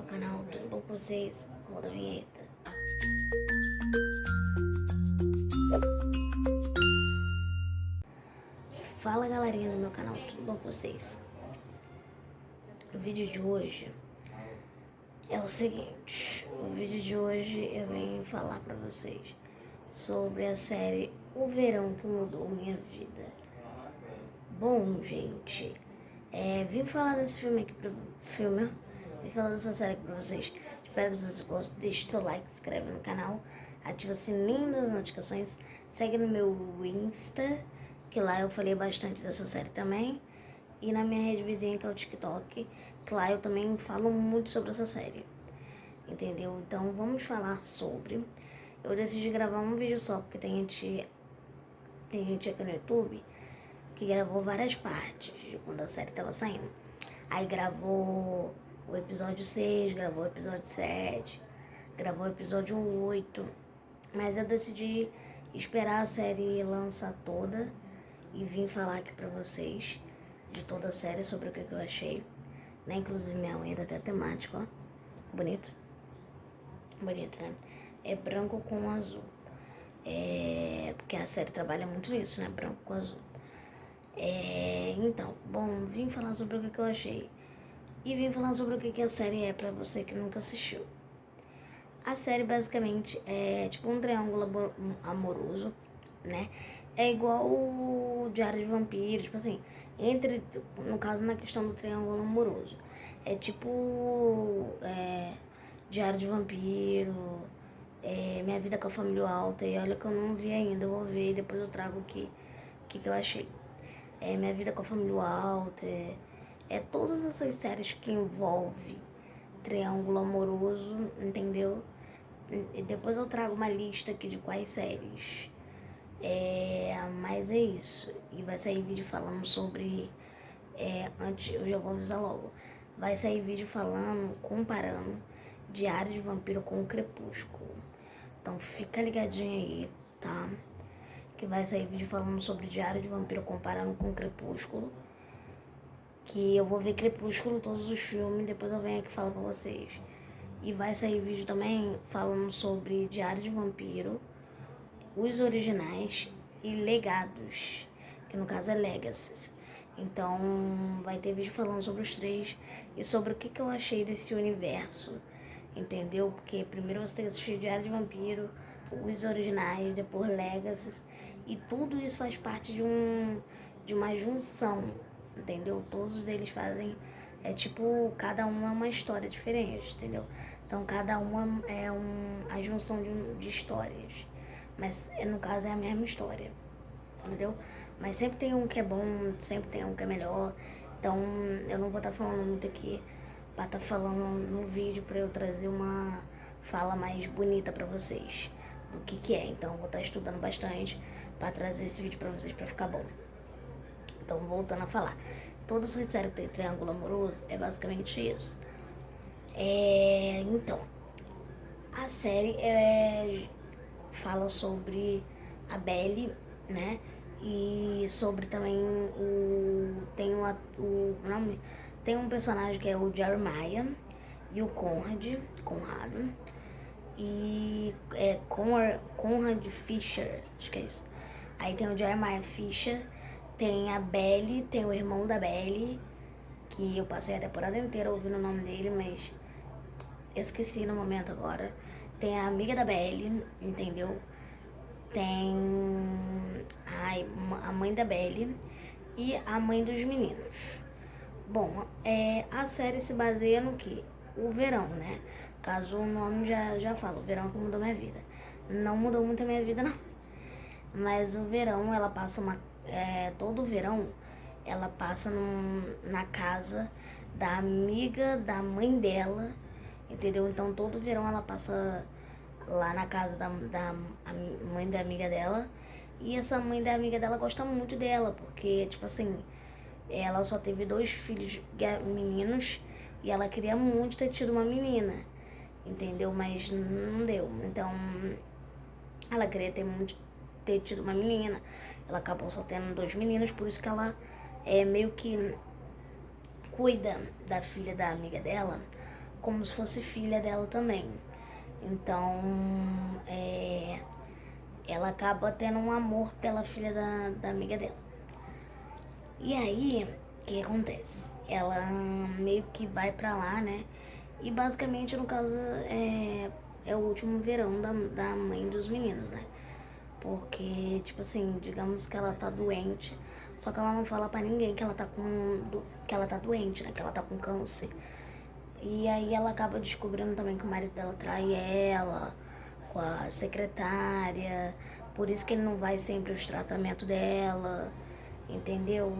canal, tudo bom com vocês? Roda a vinheta. Fala galerinha do meu canal, tudo bom com vocês? O vídeo de hoje é o seguinte, eu vim falar pra vocês sobre a série O Verão que Mudou Minha Vida. Bom, gente, vim falar desse filme aqui vim falar dessa série aqui pra vocês. Espero que vocês gostem. Deixe seu like, se inscreve no canal, ativa o sininho das notificações, segue no meu Insta, que lá eu falei bastante dessa série também, e na minha rede vizinha, que é o TikTok, que lá eu também falo muito sobre essa série, entendeu? Então vamos falar sobre. Eu decidi gravar um vídeo só, porque tem gente aqui no YouTube que gravou várias partes de quando a série tava saindo. Aí gravou o episódio 6, gravou o episódio 7, gravou o episódio 8. Mas eu decidi esperar a série lançar toda e vim falar aqui pra vocês de toda a série, sobre o que eu achei. Né? Inclusive minha unha tá até temática, ó. Bonito. Bonito, né? É branco com azul. Porque a série trabalha muito isso, né? Branco com azul. Então, bom, vim falar sobre o que eu achei. E vim falar sobre o que a série é pra você que nunca assistiu. A série basicamente é tipo um triângulo amoroso, né? É igual o Diário de Vampiro, tipo assim, no caso na questão do triângulo amoroso. É tipo Diário de Vampiro, Minha Vida com a Família Alta, e olha que eu não vi ainda, eu vou ver e depois eu trago o que eu achei. Minha Vida com a Família Alta, todas essas séries que envolvem triângulo amoroso, entendeu? E depois eu trago uma lista aqui de quais séries. Mas é isso. E vai sair vídeo falando sobre. Antes, eu já vou avisar logo. Vai sair vídeo comparando Diário de Vampiro com o Crepúsculo. Então fica ligadinho aí, tá? Que vai sair vídeo falando sobre Diário de Vampiro comparando com o Crepúsculo. Que eu vou ver Crepúsculo, todos os filmes, depois eu venho aqui e falo pra vocês. E vai sair vídeo também falando sobre Diário de Vampiro, os originais e legados, que no caso é Legacies. Então vai ter vídeo falando sobre os três e sobre o que eu achei desse universo, entendeu? Porque primeiro você tem que assistir Diário de Vampiro, os originais, depois Legacies, e tudo isso faz parte de uma junção, entendeu? Todos eles fazem, cada um é uma história diferente, entendeu? Então cada uma é a junção de histórias, mas no caso é a mesma história, entendeu? Mas sempre tem um que é bom, sempre tem um que é melhor, então eu não vou estar falando muito aqui pra estar falando no vídeo, pra eu trazer uma fala mais bonita pra vocês do que é. Então eu vou estar estudando bastante pra trazer esse vídeo pra vocês, pra ficar bom. Então, voltando a falar, toda essa série que tem triângulo amoroso é basicamente isso. Então, a série fala sobre a Belly, né? E sobre também tem um personagem que é o Jeremiah e o Conrado, e Conrad Fisher, acho que é isso. Aí tem o Jeremiah Fisher, tem a Belly, tem o irmão da Belly, que eu passei a temporada inteira ouvindo o nome dele, mas eu esqueci no momento agora. Tem a amiga da Belly, entendeu? Tem a mãe da Belly e a mãe dos meninos. Bom, a série se baseia no que? O verão, né? Caso o nome já fala, o verão que mudou minha vida. Não mudou muito a minha vida, não. Mas o verão, ela passa todo o verão, ela passa na casa da amiga da mãe dela, entendeu? Então todo verão ela passa lá na casa da mãe da amiga dela. E essa mãe da amiga dela gosta muito dela, porque, tipo assim, ela só teve 2 filhos meninos e ela queria muito ter tido uma menina, entendeu? Mas não deu. Então, ela queria ter tido uma menina. Ela acabou só tendo 2 meninos, por isso que ela meio que cuida da filha da amiga dela, como se fosse filha dela também. Então, ela acaba tendo um amor pela filha da amiga dela. E aí, o que acontece? Ela meio que vai pra lá, né? E basicamente, no caso, é o último verão da mãe dos meninos, né? Porque, tipo assim, digamos que ela tá doente, só que ela não fala pra ninguém que ela tá que ela tá doente, né? Que ela tá com câncer. E aí ela acaba descobrindo também que o marido dela trai ela com a secretária. Por isso que ele não vai sempre aos tratamentos dela. Entendeu?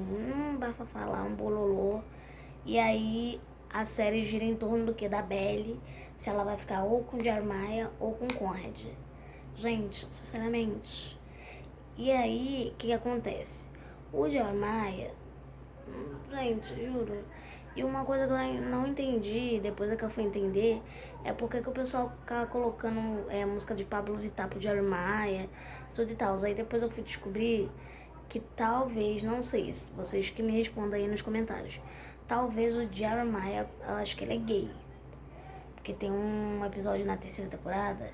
Basta falar, um bololô. E aí a série gira em torno do que? Da Belle. Se ela vai ficar ou com o Jeremiah ou com o Conrad. Gente, sinceramente. E aí, o que acontece? O Jeremiah, gente, juro. E uma coisa que eu não entendi, depois é que eu fui entender, é porque que o pessoal ficava colocando música de Pablo Vittar pro Jeremiah, tudo e tal. Aí depois eu fui descobrir que talvez, não sei, vocês que me respondam aí nos comentários, talvez o Jeremiah, eu acho que ele é gay. Porque tem um episódio na terceira temporada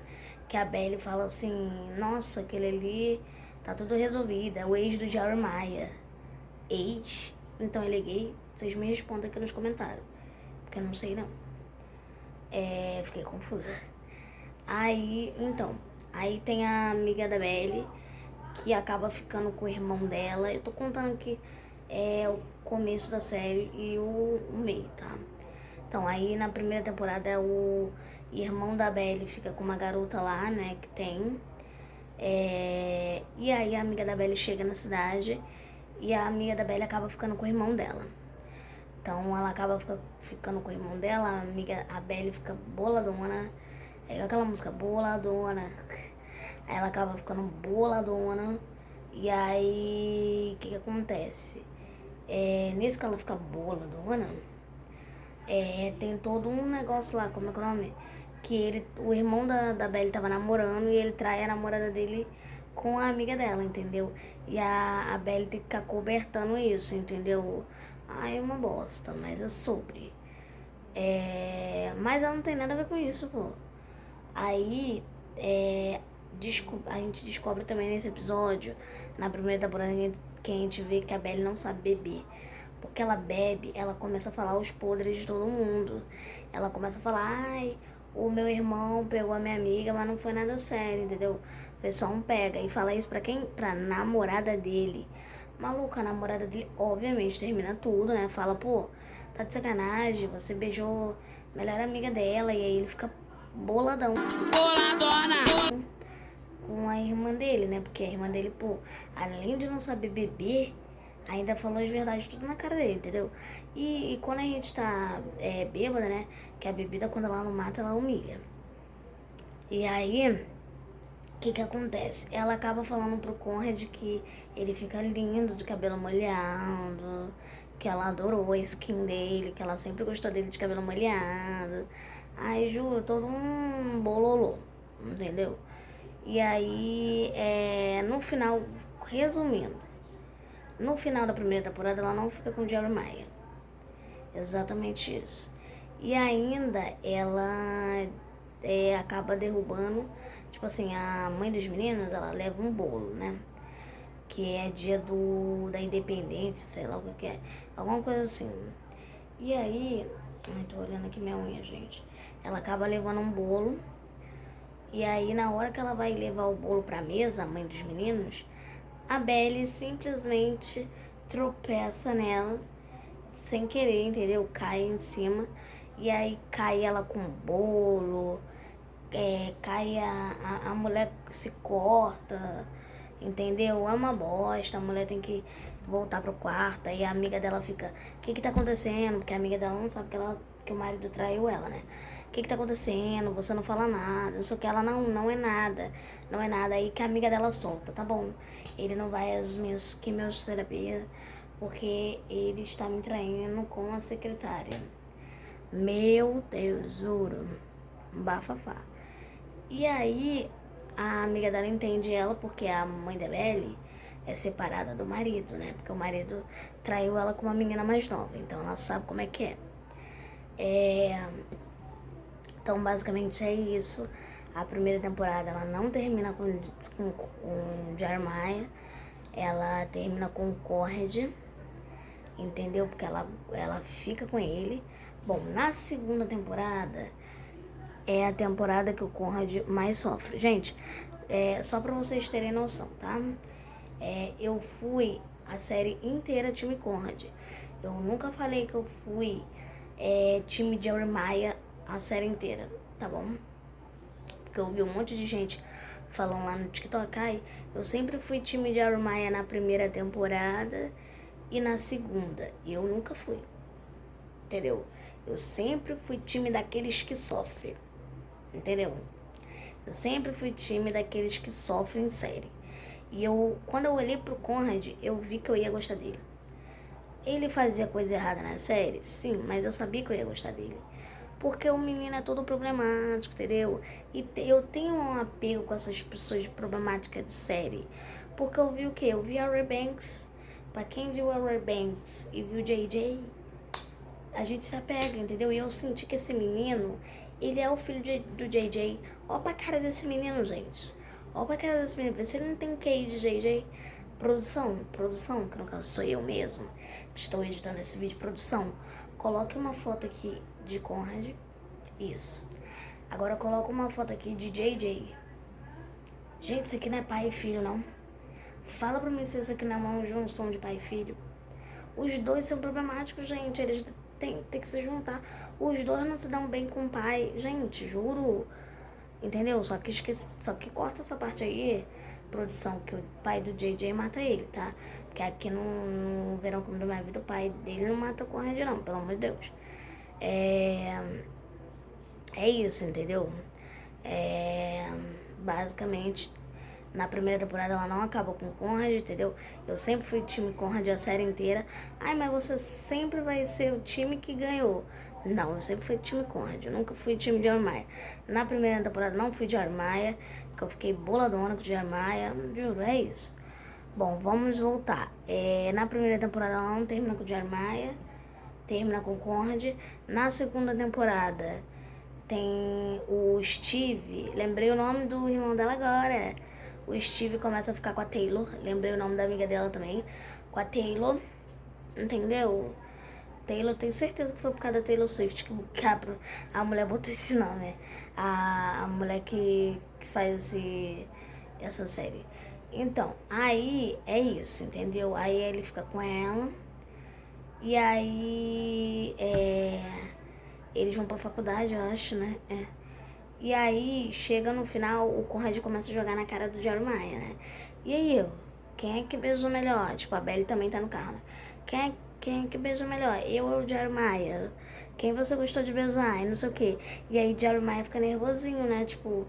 que a Belle fala assim, nossa, aquele ali tá tudo resolvido, é o ex do Jeremiah. Ex? Então ele é gay? Vocês me respondam aqui nos comentários. Porque eu não sei não. Fiquei confusa. Aí tem a amiga da Belle que acaba ficando com o irmão dela. Eu tô contando que é o começo da série e o meio, tá? Então, aí na primeira temporada o irmão da Belle fica com uma garota lá, né, que tem. E aí a amiga da Belle chega na cidade e a amiga da Belle acaba ficando com o irmão dela. Então ela acaba ficando com o irmão dela, a Belle fica boladona. É aquela música boladona. Aí ela acaba ficando boladona. E aí, o que acontece? Nisso que ela fica boladona, tem todo um negócio lá, como é que é o nome? Que o irmão da Belle tava namorando e ele trai a namorada dele com a amiga dela, entendeu? E a Belle tem que ficar cobertando isso, entendeu? Ai, é uma bosta, mas é sobre. Mas ela não tem nada a ver com isso, pô. Aí, a gente descobre também nesse episódio, na primeira temporada, que a gente vê que a Belle não sabe beber. Porque ela bebe, ela começa a falar os podres de todo mundo. Ela começa a falar, ai, o meu irmão pegou a minha amiga, mas não foi nada sério, entendeu? Foi só um pega. E fala isso pra quem? Pra namorada dele. Maluca, a namorada dele, obviamente, termina tudo, né? Fala, pô, tá de sacanagem, você beijou a melhor amiga dela. E aí ele fica boladão. Boladona! Com a irmã dele, né? Porque a irmã dele, pô, além de não saber beber, ainda falou as verdades tudo na cara dele, entendeu? E quando a gente tá bêbada, né? Que a bebida, quando ela não mata, ela humilha. E aí, o que acontece? Ela acaba falando pro Conrad que ele fica lindo, de cabelo molhado, que ela adorou a skin dele, que ela sempre gostou dele de cabelo molhado. Ai, juro, todo um bololô, entendeu? E aí, no final, resumindo, no final da primeira temporada ela não fica com o Jeremiah. Exatamente isso. E ainda ela acaba derrubando, tipo assim, a mãe dos meninos, ela leva um bolo, né? Que é dia da independência, sei lá o que é. Alguma coisa assim. E aí, ai, tô olhando aqui minha unha, gente. Ela acaba levando um bolo. E aí, na hora que ela vai levar o bolo pra mesa, a mãe dos meninos, a Belle simplesmente tropeça nela, sem querer, entendeu? Cai em cima. E aí cai ela com o bolo, cai a mulher se corta, entendeu? É uma bosta, a mulher tem que voltar pro quarto. Aí a amiga dela fica, o que tá acontecendo? Porque a amiga dela não sabe que o marido traiu ela, né? O que tá acontecendo? Você não fala nada, não sei o que. Ela não é nada, não é nada. Aí que a amiga dela solta, tá bom. Ele não vai às minhas quimioterapias porque ele está me traindo com a secretária. Meu Deus, juro. Bafafá. E aí a amiga dela entende ela porque a mãe da Belle é separada do marido, né? Porque o marido traiu ela com uma menina mais nova, então ela sabe como é que é. Então, basicamente é isso. A primeira temporada, ela não termina com Jeremiah. Ela termina com o Conrad, entendeu? Porque ela fica com ele. Bom, na segunda temporada, é a temporada que o Conrad mais sofre. Gente, só pra vocês terem noção, tá? Eu fui a série inteira time Conrad. Eu nunca falei que eu fui time Jeremiah a série inteira, tá bom? Porque eu ouvi um monte de gente falando lá no TikTok, eu sempre fui time de Jeremiah na primeira temporada e na segunda. E eu nunca fui, entendeu? Eu sempre fui time daqueles que sofrem, entendeu? Eu sempre fui time daqueles que sofrem em série. E quando eu olhei pro Conrad, eu vi que eu ia gostar dele. Ele fazia coisa errada na série? Sim, mas eu sabia que eu ia gostar dele. Porque o menino é todo problemático, entendeu? E eu tenho um apego com essas pessoas problemáticas de série. Porque eu vi o quê? Eu vi a Outer Banks. Pra quem viu a Outer Banks e viu o JJ, a gente se apega, entendeu? E eu senti que esse menino, ele é o filho do JJ. Ó pra cara desse menino, gente. Ó pra cara desse menino. Vê se ele não tem QI de JJ. Produção, que no caso sou eu mesmo, que estou editando esse vídeo. Produção, coloque uma foto aqui de Conrad. Isso. Agora coloca uma foto aqui de JJ. Gente, isso aqui não é pai e filho, não. Fala pra mim se isso aqui não é uma junção de pai e filho. Os dois são problemáticos, gente. Eles têm que se juntar. Os dois não se dão bem com o pai. Gente, juro. Entendeu? Só que corta essa parte aí, produção, que o pai do JJ mata ele, tá? Porque aqui no Verão Como da Minha Vida, o pai dele não mata o Conrad, não, pelo amor de Deus. É isso, entendeu? Basicamente, na primeira temporada ela não acaba com o Conrad, entendeu? Eu sempre fui time Conrad a série inteira. Ai, mas você sempre vai ser o time que ganhou. Não, eu sempre fui time Conrad, eu nunca fui time de Jeremiah. Na primeira temporada não fui de Jeremiah, que eu fiquei boladona com o Jeremiah, juro, é isso. Bom, vamos voltar. Na primeira temporada ela não termina com o Jeremiah, termina com o Conrad. Na segunda temporada tem o Steve, lembrei o nome do irmão dela agora. O Steve começa a ficar com a Taylor, lembrei o nome da amiga dela também, com a Taylor, entendeu? Taylor, tenho certeza que foi por causa da Taylor Swift que a mulher botou esse nome, né? A mulher que faz essa série. Então, aí é isso, entendeu? Aí ele fica com ela. E aí eles vão pra faculdade, eu acho, né? E aí, chega no final, o Conrad começa a jogar na cara do Jeremiah, né? E aí, quem é que beijou melhor? Tipo, a Belly também tá no carro, né? Quem é que beijou melhor? Eu ou o Jeremiah? Quem você gostou de beijar? E não sei o quê. E aí, Jeremiah fica nervosinho, né? Tipo,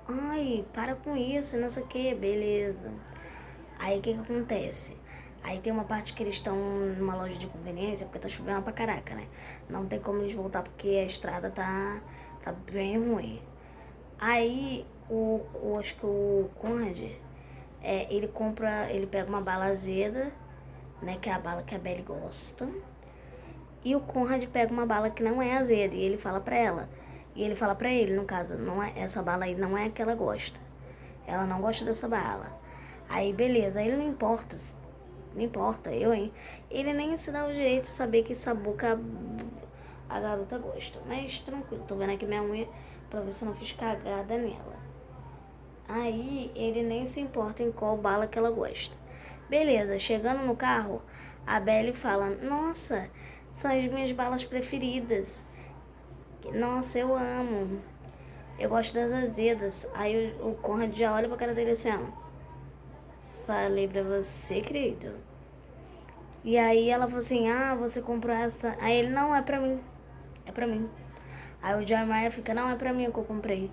ai, para com isso, não sei o quê, beleza. Aí, o que acontece? Aí tem uma parte que eles estão numa loja de conveniência, porque tá chovendo pra caraca, né? Não tem como eles voltar porque a estrada tá bem ruim. Aí, acho que o Conrad, ele pega uma bala azeda, né, que é a bala que a Belly gosta. E o Conrad pega uma bala que não é azeda, e ele fala pra ela. E ele fala pra ele, no caso, não é, essa bala aí não é a que ela gosta. Ela não gosta dessa bala. Aí, beleza, ele não importa, ele nem se dá o direito de saber que essa boca a garota gosta. Mas tranquilo, tô vendo aqui minha unha pra ver se eu não fiz cagada nela. Aí ele nem se importa em qual bala que ela gosta. Beleza, chegando no carro, a Belly fala, nossa, são as minhas balas preferidas. Nossa, eu amo. Eu gosto das azedas. Aí o Conrad já olha pra cara dele assim, ó. Falei pra você, querido. E aí ela falou assim, você comprou essa. Aí ele, não, é pra mim. É pra mim. Aí o Jeremiah fica, não, é pra mim que eu comprei.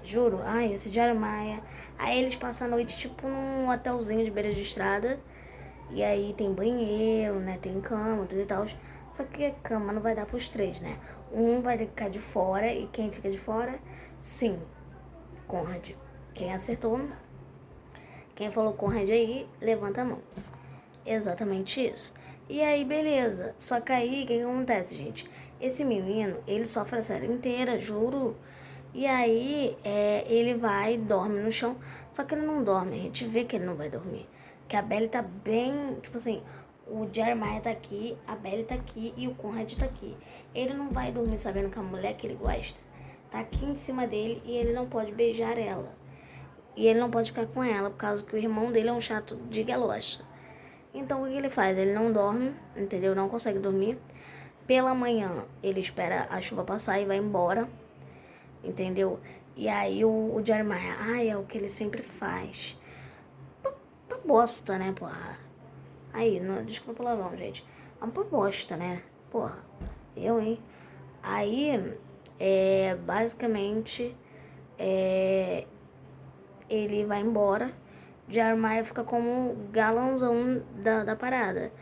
Juro, esse Jeremiah. Aí eles passam a noite, tipo, num hotelzinho de beira de estrada. E aí tem banheiro, né? Tem cama, tudo e tal. Só que a cama não vai dar pros três, né? Um vai ficar de fora. E quem fica de fora? Sim, Conrad. Quem acertou? Quem falou Conrad aí, levanta a mão. Exatamente isso. E aí, beleza. Só que aí, o que acontece, gente? Esse menino, ele sofre a série inteira, juro. E aí, ele vai, dorme no chão. Só que ele não dorme, a gente vê que ele não vai dormir. Que a Belly tá bem, tipo assim, o Jeremiah tá aqui, a Belly tá aqui e o Conrad tá aqui. Ele não vai dormir sabendo que a mulher que ele gosta tá aqui em cima dele e ele não pode beijar ela. E ele não pode ficar com ela, por causa que o irmão dele é um chato de galocha. Então, o que ele faz? Ele não dorme, entendeu? Não consegue dormir. Pela manhã, ele espera a chuva passar e vai embora, entendeu? E aí, o Jeremiah, é o que ele sempre faz. Uma bosta, né, porra? Aí, não, desculpa o palavrão, gente. É uma bosta, né? Porra, hein? Aí, basicamente, ele vai embora. Jeremiah fica como galãozão da parada.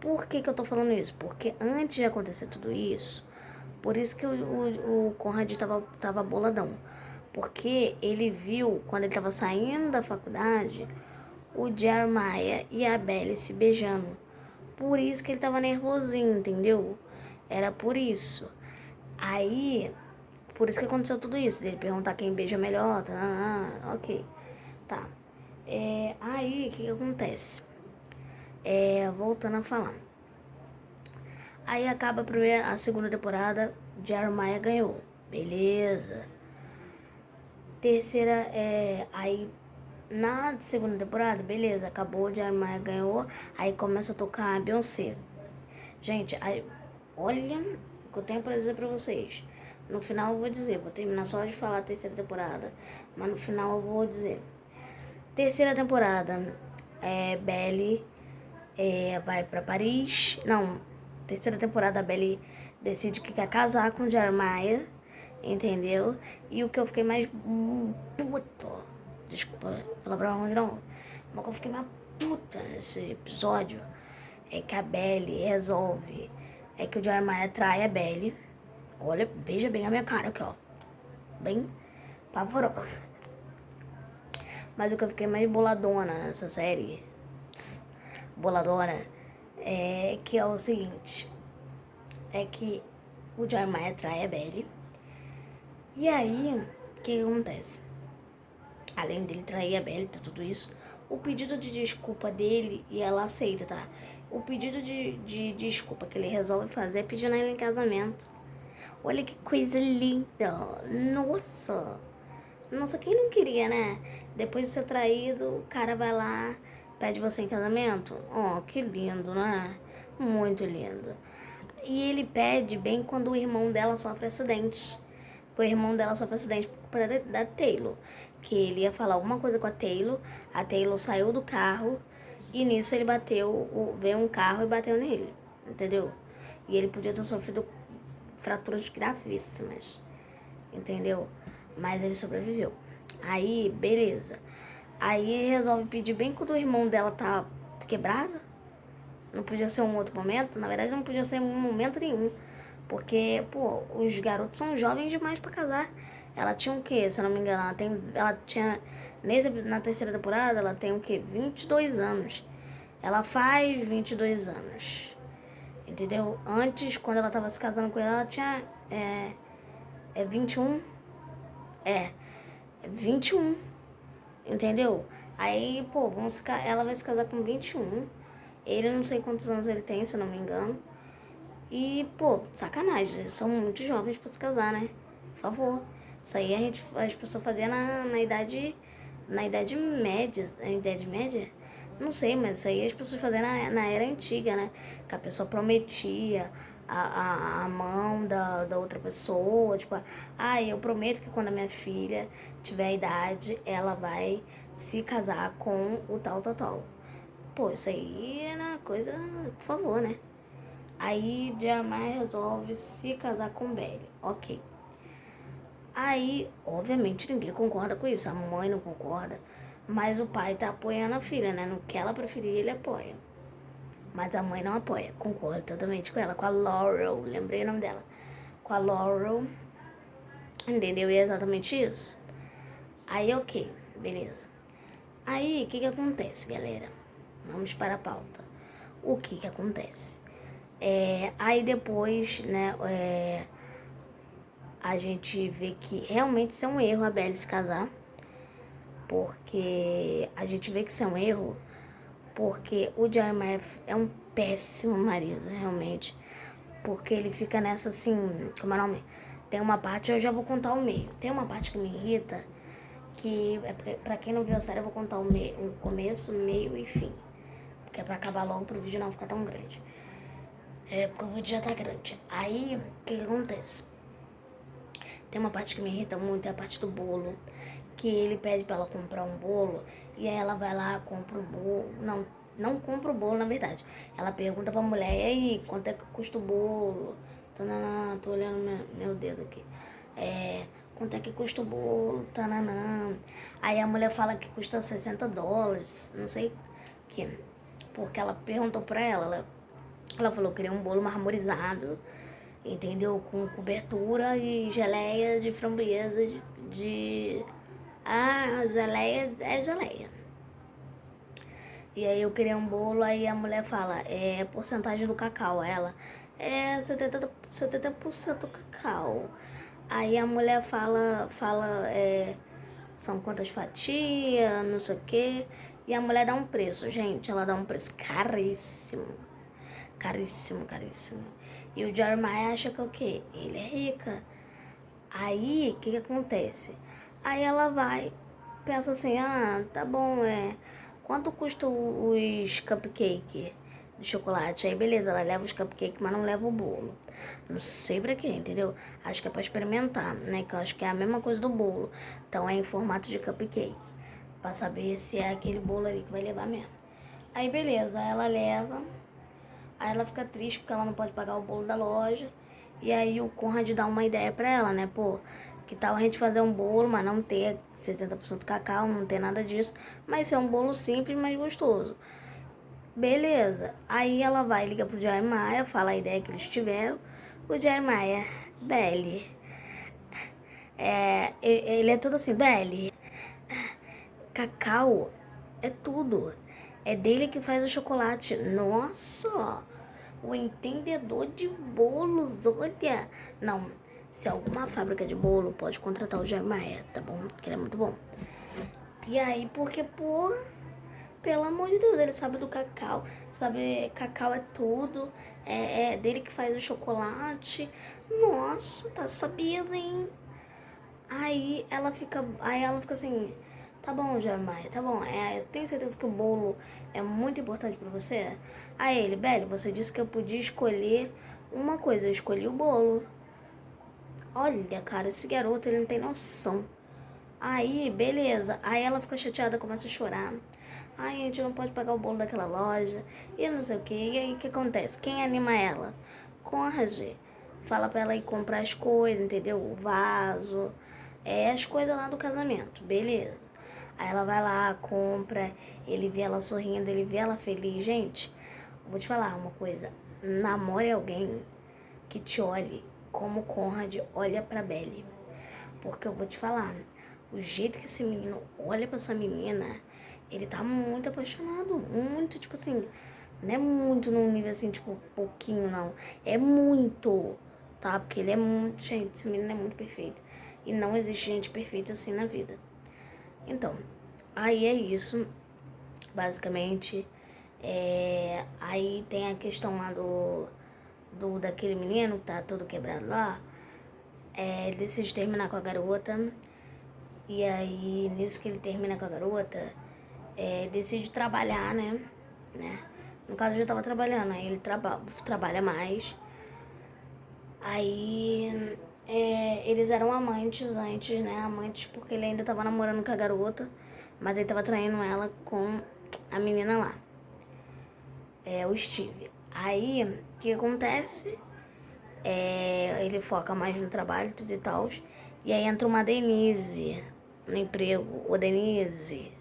Por que eu tô falando isso? Porque antes de acontecer tudo isso, por isso que o Conrad tava boladão. Porque ele viu, quando ele tava saindo da faculdade, o Jeremiah e a Belly se beijando. Por isso que ele tava nervosinho, entendeu? Era por isso. Aí, por isso que aconteceu tudo isso. Ele perguntar quem beija melhor, ok. Tá. Aí, o que acontece? Voltando a falar. Aí acaba a segunda temporada, Jeremiah ganhou. Beleza. Terceira, aí na segunda temporada, beleza, acabou, Jeremiah ganhou. Aí começa a tocar a Beyoncé. Gente, aí, olha o que eu tenho pra dizer pra vocês. No final eu vou dizer, vou terminar só de falar a terceira temporada, mas no final eu vou dizer. Terceira temporada, Belly vai pra Paris. Não, terceira temporada a Belly decide que quer casar com Jeremiah, entendeu? E o que eu fiquei mais puto, desculpa falar ruim não, mas que eu fiquei mais puta nesse episódio é que a Belly resolve, que o Jeremiah trai a Belly. Olha, veja bem a minha cara aqui, ó, bem pavorosa. Mas o que eu fiquei mais boladona nessa série, boladona, que é o seguinte, é que o Jeremiah trai a Belly. E aí, o que acontece? Além dele trair a Belly, tudo isso, o pedido de desculpa dele, e ela aceita, tá? O pedido de desculpa que ele resolve fazer é pedindo ela em casamento. Olha que coisa linda. Nossa. Nossa, quem não queria, né? Depois de ser traído, o cara vai lá, pede você em casamento. Oh, que lindo, né? Muito lindo. E ele pede bem quando o irmão dela sofre acidente. O irmão dela sofre acidente por culpa da Taylor. Que ele ia falar alguma coisa com a Taylor saiu do carro e nisso ele veio um carro e bateu nele, entendeu? E ele podia ter sofrido fraturas gravíssimas, entendeu? Mas ele sobreviveu. Aí, beleza. Aí ele resolve pedir bem quando o irmão dela tá quebrado. Não podia ser um outro momento. Na verdade, não podia ser um momento nenhum. Porque, pô, os garotos são jovens demais pra casar. Ela tinha o quê? Se eu não me engano, ela tinha... na terceira temporada, ela tem o quê? 22 anos. Ela faz 22 anos. Entendeu? Antes, quando ela tava se casando com ele, ela tinha... 21? 21. Entendeu? Aí, pô, ela vai se casar com 21. Ele não sei quantos anos ele tem, se eu não me engano. E, pô, sacanagem, eles são muito jovens pra se casar, né? Por favor. Isso aí as pessoas faziam na idade média. Na idade média? Não sei, mas isso aí as pessoas faziam na era antiga, né? Que a pessoa prometia a mão da outra pessoa. Tipo, eu prometo que quando a minha filha tiver a idade, ela vai se casar com o tal, tal, tal. Pô, isso aí é uma coisa, por favor, né? Aí Jeremiah resolve se casar com Belly. Ok. Aí, obviamente, ninguém concorda com isso. A mãe não concorda. Mas o pai tá apoiando a filha, né? No que ela preferir, ele apoia. Mas a mãe não apoia. Concordo totalmente com ela. Com a Laurel. Lembrei o nome dela. Com a Laurel. Entendeu? E é exatamente isso. Aí, ok. Beleza. Aí, o que acontece, galera? Vamos para a pauta. O que acontece? Aí depois, né, a gente vê que realmente isso é um erro a Belle se casar. Porque a gente vê que isso é um erro, porque o Jeremiah é um péssimo marido, realmente. Porque ele fica nessa assim, como é o nome? Tem uma parte, eu já vou contar o meio. Tem uma parte que me irrita, que pra quem não viu a série, eu vou contar o começo, meio e fim. Porque é pra acabar logo pro vídeo não ficar tão grande. Porque o vídeo já tá grande. Aí, o que acontece? Tem uma parte que me irrita muito, é a parte do bolo. Que ele pede pra ela comprar um bolo, e aí ela vai lá, compra o bolo. Não compra o bolo, na verdade. Ela pergunta pra mulher, e aí, quanto é que custa o bolo? Tô olhando meu dedo aqui. Quanto é que custa o bolo? Tananã. Aí a mulher fala que custa $60, não sei o que. Porque ela perguntou pra ela falou que queria um bolo marmorizado, entendeu? Com cobertura e geleia de framboesa geleia é geleia. E aí eu queria um bolo, aí a mulher fala, porcentagem do cacau. Ela, 70% cacau. Aí a mulher fala, são quantas fatias, não sei o quê. E a mulher dá um preço, gente, ela dá um preço caríssimo. Caríssimo, caríssimo. E o Jeremiah acha que é o quê? Ele é rica. Aí, o que acontece? Aí ela vai, pensa assim, tá bom, quanto custa os cupcake de chocolate? Aí beleza, ela leva os cupcake, mas não leva o bolo. Não sei pra quê, entendeu? Acho que é pra experimentar, né? Que eu acho que é a mesma coisa do bolo. Então é em formato de cupcake. Pra saber se é aquele bolo ali que vai levar mesmo. Aí beleza, ela leva. Aí ela fica triste porque ela não pode pagar o bolo da loja. E aí o Conrad dá uma ideia pra ela, né? Pô, que tal a gente fazer um bolo, mas não ter 70% cacau, não ter nada disso. Mas ser um bolo simples, mas gostoso. Beleza. Aí ela vai, liga pro Jeremiah, fala a ideia que eles tiveram. O Jeremiah, Belly. Ele é tudo assim, Belly. Cacau é tudo. É dele que faz o chocolate. Nossa! O entendedor de bolos, olha. Não, se alguma fábrica de bolo pode contratar o Jeremiah, tá bom? Que ele é muito bom. E aí, porque, pô, pelo amor de Deus, ele sabe do cacau. Sabe, cacau é tudo. É dele que faz o chocolate. Nossa, tá sabendo, hein? Aí ela fica assim, tá bom, Jeremiah, tá bom. Tem certeza que o bolo é muito importante pra você? Aí ele, Belly, você disse que eu podia escolher uma coisa, eu escolhi o bolo. Olha, cara, esse garoto, ele não tem noção. Aí, beleza. Aí ela fica chateada, começa a chorar. Ai, a gente não pode pagar o bolo daquela loja. E não sei o que. E aí, o que acontece? Quem anima ela? Conrad. Fala pra ela ir comprar as coisas, entendeu? O vaso. As coisas lá do casamento. Beleza. Aí ela vai lá, compra. Ele vê ela sorrindo, ele vê ela feliz. Gente, vou te falar uma coisa. Namore alguém que te olhe como Conrad olha pra Belly. Porque eu vou te falar, o jeito que esse menino olha pra essa menina, ele tá muito apaixonado. Muito, tipo assim, não é muito num nível assim, tipo, pouquinho, não. É muito, tá? Porque ele é muito, gente, esse menino é muito perfeito. E não existe gente perfeita assim na vida. Então, aí é isso, basicamente. Aí tem a questão lá daquele menino que tá todo quebrado lá. Ele decide terminar com a garota. E aí, nisso que ele termina com a garota, decide trabalhar, né? No caso, eu já tava trabalhando, aí ele trabalha mais. Aí, eles eram amantes antes, né? Amantes porque ele ainda tava namorando com a garota, mas ele tava traindo ela com a menina lá, o Steve. Aí, o que acontece? Ele foca mais no trabalho, tudo e tal. E aí entra uma Denise no emprego. Ô, Denise.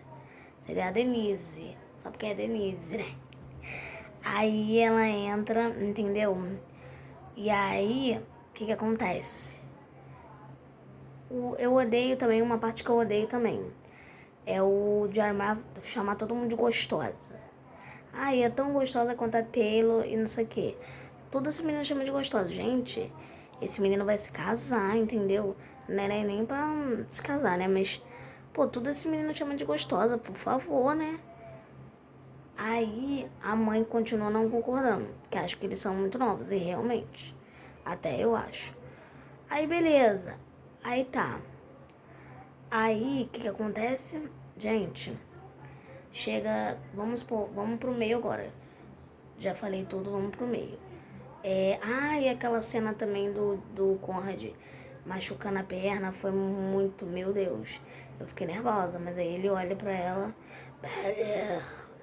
Entendeu? A Denise. Sabe quem é a Denise, né? Aí ela entra, entendeu? E aí, o que acontece? Eu odeio também, uma parte que eu odeio também. É o de chamar todo mundo de gostosa. Ai, é tão gostosa quanto a Taylor e não sei o quê. Tudo esse menino chama de gostosa. Gente, esse menino vai se casar, entendeu? Não é nem pra se casar, né? Mas, pô, tudo esse menino chama de gostosa, por favor, né? Aí a mãe continua não concordando, que acha que eles são muito novos, e realmente, até eu acho. Aí beleza, aí tá. Aí o que acontece? Gente, chega, vamos pro meio agora. Já falei tudo, vamos pro meio. E aquela cena também do Conrad machucando a perna foi muito, meu Deus. Eu fiquei nervosa, mas aí ele olha pra ela,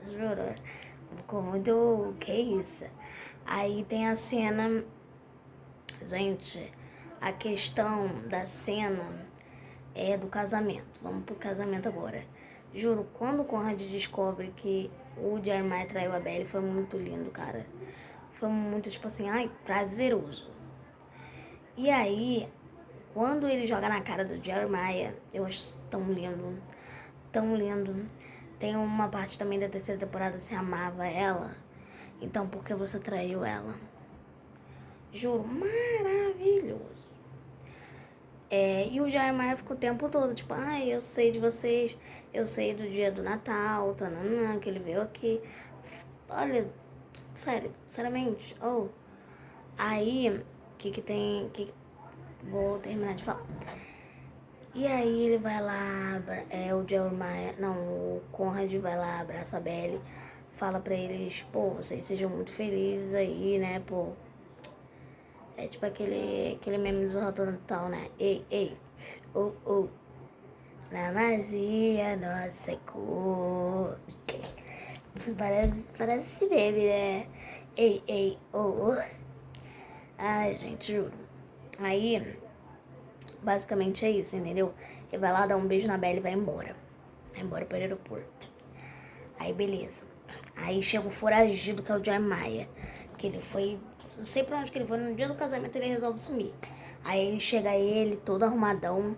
juro, ficou muito, que isso? Aí tem a cena, gente, a questão da cena é do casamento. Vamos pro casamento agora. Juro, quando o Conrad descobre que o Jeremiah traiu a Belly, foi muito lindo, cara. Foi muito, tipo assim, ai, prazeroso. E aí, quando ele joga na cara do Jeremiah, eu acho tão lindo, tão lindo. Tem uma parte também da terceira temporada, se amava ela, então por que você traiu ela? Juro, maravilhoso. E o Jeremiah ficou o tempo todo, tipo, ai, eu sei de vocês, eu sei do dia do Natal, tananã, que ele veio aqui. Olha, sério, seriamente, Aí, que tem, vou terminar de falar. E aí ele vai lá, o Jeremiah, não, o Conrad vai lá, abraça a Belly, fala pra eles, pô, vocês sejam muito felizes aí, né, pô. É tipo aquele meme do Natal, Natal, né? Ei, na magia nossa cor. Parece esse meme, né? Ei, Ai, gente, juro. Aí, basicamente é isso, entendeu? Ele vai lá dar um beijo na Bella e vai embora. Vai embora para o aeroporto. Aí, beleza. Aí chega o foragido, que é o Jeremiah. Que ele foi... Não sei pra onde que ele foi. No dia do casamento ele resolve sumir. Aí chega ele, todo arrumadão.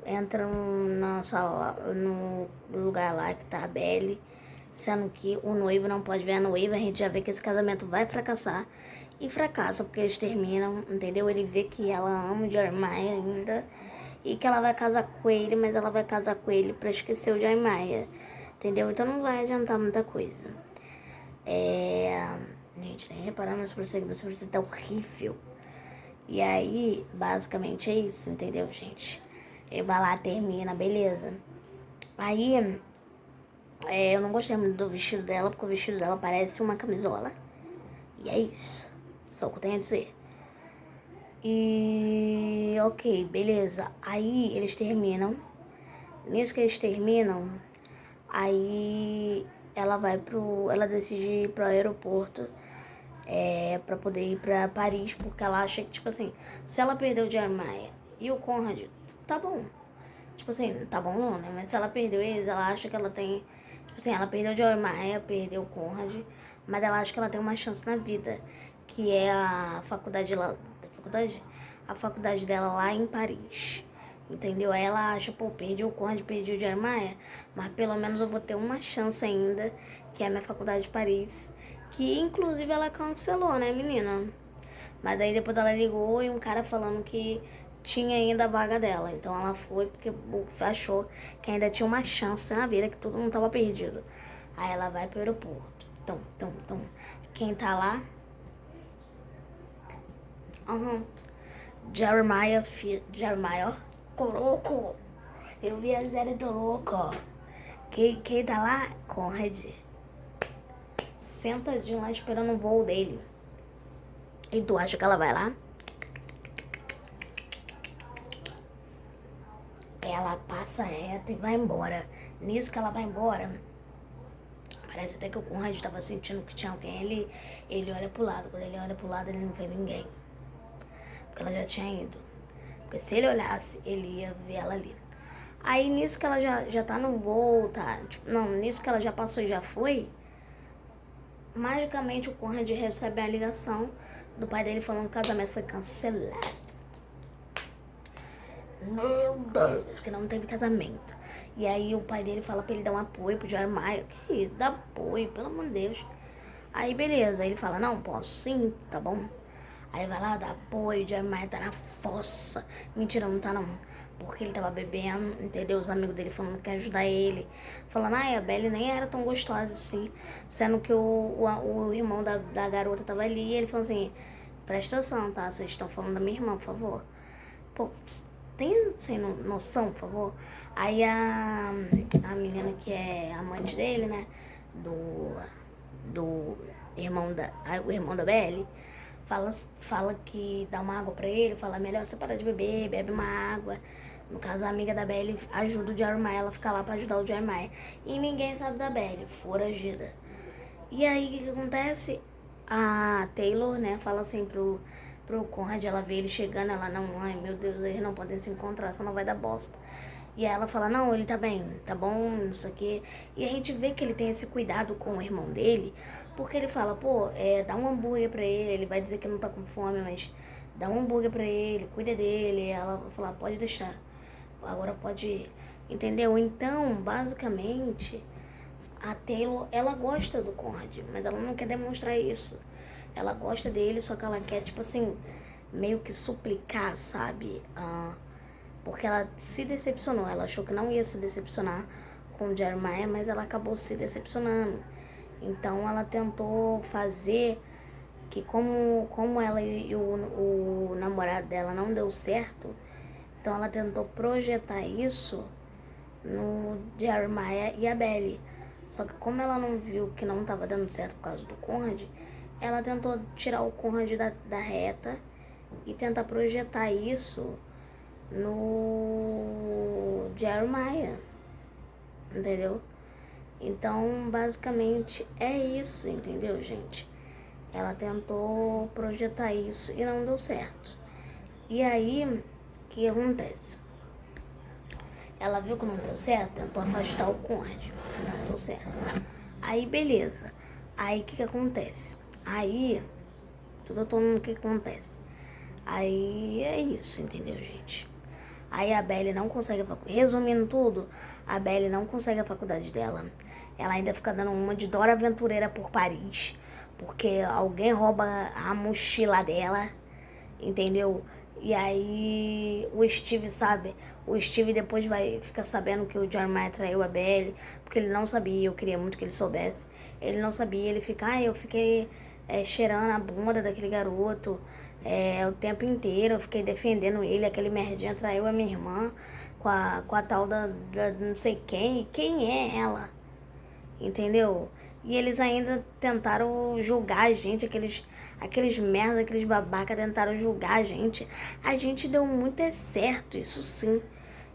Entra na sala, no lugar lá que tá a Belly. Sendo que o noivo não pode ver a noiva. A gente já vê que esse casamento vai fracassar. E fracassa, porque eles terminam, entendeu? Ele vê que ela ama o Jeremiah ainda. E que ela vai casar com ele, mas ela vai casar com ele pra esquecer o Jeremiah. Entendeu? Então não vai adiantar muita coisa. Gente, nem reparar meu sobrancelha tá horrível. E aí, basicamente é isso, entendeu, gente? Ele vai lá, termina, beleza. Aí, eu não gostei muito do vestido dela, porque o vestido dela parece uma camisola. E é isso. Só o que eu tenho a dizer. E, ok, beleza. Aí, eles terminam. Nisso que eles terminam, aí ela decide ir pro aeroporto pra poder ir pra Paris, porque ela acha que, tipo assim, se ela perdeu o Jeremiah e o Conrad, tá bom. Tipo assim, tá bom não, né? Mas se ela perdeu eles, ela acha que ela tem... Tipo assim, ela perdeu o Jeremiah, perdeu o Conrad, mas ela acha que ela tem uma chance na vida, que é a faculdade lá... A faculdade dela lá em Paris. Entendeu? Aí ela acha, pô, perdi o Conde, perdi o Jeremiah, mas pelo menos eu vou ter uma chance ainda, que é a minha faculdade de Paris, que inclusive ela cancelou, né, menina? Mas aí depois ela ligou e um cara falando que tinha ainda a vaga dela. Então ela foi porque achou que ainda tinha uma chance na vida, que tudo não tava perdido. Aí ela vai pro aeroporto. Então. Quem tá lá? Jeremiah, louco. Eu vi a série do louco. Quem tá lá? Conrad. Sentadinho lá esperando o voo dele. E tu acha que ela vai lá? Ela passa reta e vai embora. Nisso que ela vai embora, parece até que o Conrad estava sentindo que tinha alguém. Ele olha pro lado. Quando ele olha pro lado, ele não vê ninguém. Porque ela já tinha ido. Porque se ele olhasse, ele ia ver ela ali. Aí nisso que ela já tá no voo, tá? Tipo, não, nisso que ela já passou e já foi, magicamente o Conrad recebe a ligação do pai dele falando que o casamento foi cancelado. Meu Deus, que não teve casamento. E aí o pai dele fala pra ele dar um apoio pro Jeremiah. Que isso, dá apoio, pelo amor de Deus. Aí beleza, aí ele fala, não, posso sim, tá bom. Aí vai lá, dá apoio, o Jeremiah tá na fossa. Mentira, não tá não. Porque ele tava bebendo, entendeu? Os amigos dele falando que ia ajudar ele. Falando, a Belly nem era tão gostosa assim. Sendo que o irmão da garota tava ali e ele falou assim, presta atenção, tá? Vocês estão falando da minha irmã, por favor. Pô, tem sem noção, por favor? Aí a menina que é amante dele, né? Do irmão o irmão da Belly, fala que dá uma água pra ele, fala melhor você parar de beber, bebe uma água. No caso, a amiga da Belly ajuda o Jeremiah, ela fica lá pra ajudar o Jeremiah. E ninguém sabe da Belly, foragida. E aí, o que acontece? A Taylor, né, fala assim pro Conrad, ela vê ele chegando, ela, não, ai meu Deus, eles não podem se encontrar, senão vai dar bosta. E aí ela fala, não, ele tá bem, tá bom, não sei o quê. E a gente vê que ele tem esse cuidado com o irmão dele, porque ele fala, pô, dá um hambúrguer pra ele vai dizer que não tá com fome, mas dá um hambúrguer pra ele, cuida dele. E ela vai falar, pode deixar, agora pode ir. Entendeu? Então, basicamente, a Taylor, ela gosta do Conrad, mas ela não quer demonstrar isso. Ela gosta dele, só que ela quer, tipo assim, meio que suplicar, sabe? Porque ela se decepcionou. Ela achou que não ia se decepcionar com o Jeremiah, mas ela acabou se decepcionando. Então ela tentou fazer que como ela e o namorado dela não deu certo, então ela tentou projetar isso no Jeremiah e a Belly. Só que como ela não viu que não estava dando certo por causa do Conrad, ela tentou tirar o Conrad da reta e tentar projetar isso no Jeremiah, entendeu? Então, basicamente é isso, entendeu, gente? Ela tentou projetar isso e não deu certo. E aí, o que acontece? Ela viu que não deu certo, tentou afastar o Conrad. Não deu certo. Aí, beleza. Aí, o que acontece? Aí, tudo eu tô no que acontece. Aí, é isso, entendeu, gente? Aí a Belly não consegue a faculdade. Resumindo tudo, a Belly não consegue a faculdade dela. Ela ainda fica dando uma de Dora Aventureira por Paris. Porque alguém rouba a mochila dela, entendeu? E aí o Steve sabe. O Steve depois vai ficar sabendo que o Jeremiah traiu a Belly. Porque ele não sabia, eu queria muito que ele soubesse. Ele não sabia, ele fica, eu fiquei cheirando a bunda daquele garoto o tempo inteiro. Eu fiquei defendendo ele, aquele merdinha traiu a minha irmã com a tal da não sei quem. Quem é ela? Entendeu? E eles ainda tentaram julgar a gente, aqueles merda, aqueles babaca tentaram julgar a gente. A gente deu muito certo, isso sim.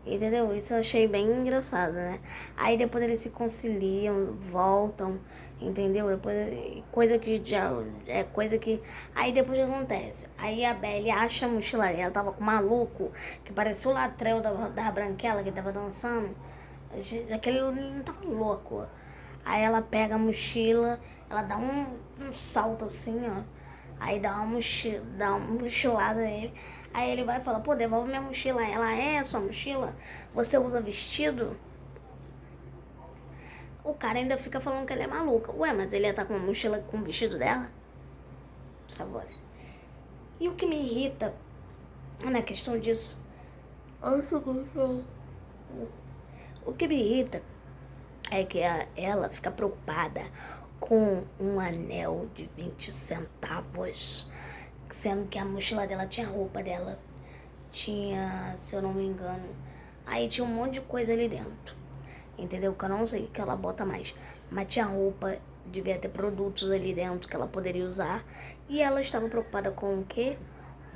Entendeu? Isso eu achei bem engraçado, né? Aí depois eles se conciliam, voltam, entendeu? Depois, coisa que já é coisa que. Aí depois o que acontece? Aí a Belly acha a mochila, ela tava com um maluco, que parecia o Latrell da Branquela que tava dançando. Aquele não tava louco. Aí ela pega a mochila, ela dá um salto assim, ó. Aí dá uma mochilada nele. Aí ele vai e fala, pô, devolve minha mochila. Ela, sua mochila? Você usa vestido? O cara ainda fica falando que ela é maluca. Ué, mas ele ia estar com uma mochila com o vestido dela? Por favor. E o que me irrita na questão disso? O que me irrita é que ela fica preocupada com um anel de 20 centavos, sendo que a mochila dela tinha roupa dela, tinha, se eu não me engano, aí tinha um monte de coisa ali dentro, entendeu? Que eu não sei o que ela bota mais, mas tinha roupa, devia ter produtos ali dentro que ela poderia usar, e ela estava preocupada com o quê?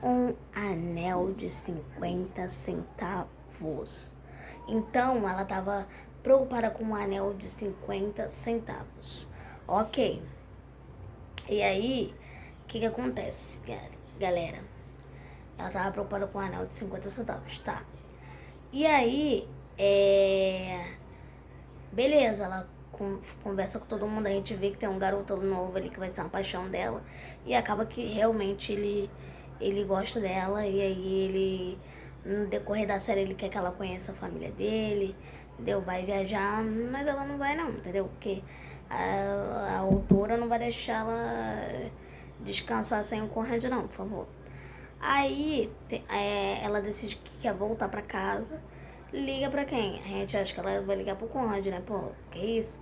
Um anel de 50 centavos. Então ela estava preocupada com um anel de 50 centavos. Ok. E aí, o que acontece, galera? Ela tava preocupada com um anel de 50 centavos, tá? E aí, beleza, ela conversa com todo mundo, a gente vê que tem um garoto novo ali que vai ser uma paixão dela. E acaba que realmente ele gosta dela, e aí ele, no decorrer da série, ele quer que ela conheça a família dele, entendeu? Vai viajar, mas ela não vai não, entendeu? Porque A autora não vai deixar ela descansar sem o Conrad não, por favor. Aí ela decide que quer voltar pra casa. Liga pra quem? A gente acha que ela vai ligar pro Conrad, né? Pô, que isso?